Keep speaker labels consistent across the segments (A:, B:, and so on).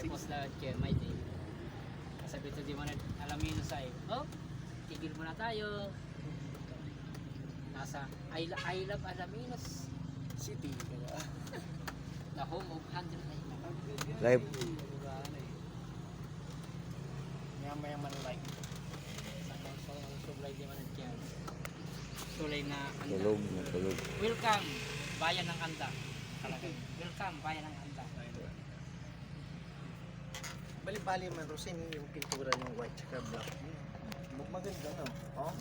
A: Tapos na kaya may day. Sabi ito di mo na alamin sa oh, tigil muna tayo. Nasa I love Alaminos
B: City.
A: the home of 100
C: Live.
B: Mayaman like.
A: sa sublay di man kaya sulay na anda.
C: Tulog.
A: Welcome bayan ng Anda. Kalagay. Welcome bayan ng Anda.
B: Bali-bali man Rosin yung pintura ng white tsaka black. Maganda no? Oh?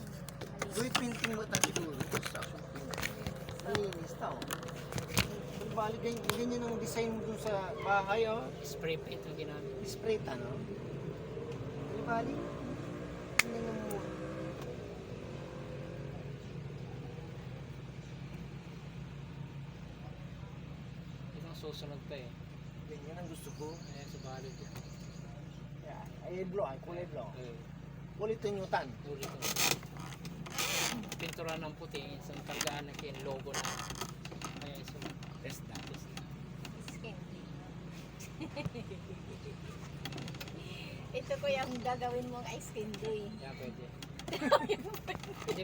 B: Doy painting mo tayo siguro. Sa malinis tao. Bali ganyan ang design dun sa bahay oh.
A: Spray paint ang ginamit.
B: Spray no? Bali. Ganyan ang mura.
A: Itong susunod pa eh.
B: Ganyan ang gusto ko.
A: Ayan sa balid yan.
B: Yeah. Ay blue, ay kulay blue.
A: Eh,
B: Kulay tunyutan.
A: ulit ko. Pintura ng puti sa nakargaan na kaya logo na. Kaya iso. Test na.
D: Ito ko yung gagawin mong ice candy.
A: Yeah, pwede.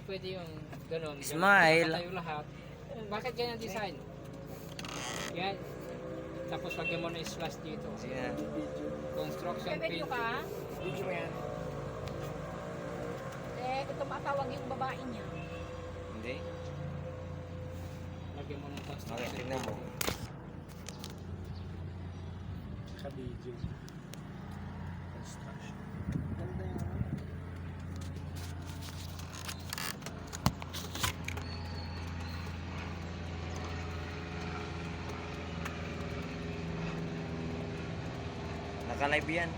A: Pwede yung ganun.
C: Smile.
A: Tayo lahat. Bakit ganyan design? Yan. Tapos lagyan mo na slash dito.
C: Sige na.
A: Construction
D: Pwede
A: paint.
D: ka?
B: Video mo yan.
D: Ito matawag yung babae niya.
C: Hindi.
A: Lagyan mo ng
C: Okay,
A: construction
C: tignan mo.
B: Sa video. Construction. Ganda yung ano.
C: Naka-live yan.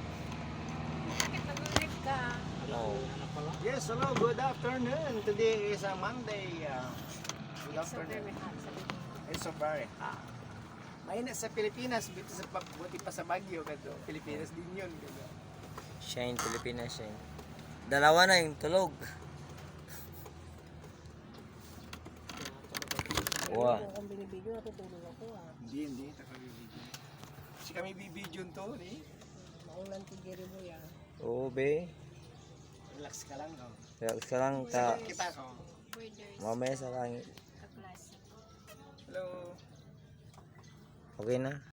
D: Bakit nag-live ka?
C: Oo.
A: Ano pala?
B: Yes, hello, good afternoon. Today is a Monday. Good
D: It's so
B: afternoon.
D: very hot. Sabi ko.
B: It's so very hot. Mainit sa Pilipinas, bito sa buti pa sa Baguio kadto. Pilipinas din 'yun, kadto.
C: Shine Pilipinas, shine. Dalawa na yung tulog. Wow.
D: Kung binibidyo, natutulog ako ah.
B: Hindi ta kami video. Si kami bibidyo to, ni.
D: Maulan tigiri mo yan.
C: Oo, be.
B: Relax ka lang, oh.
C: Relax ka lang.
B: Kita ko.
C: Mamaya sa langit.
D: Kaklase.
B: Hello.
C: Okay na.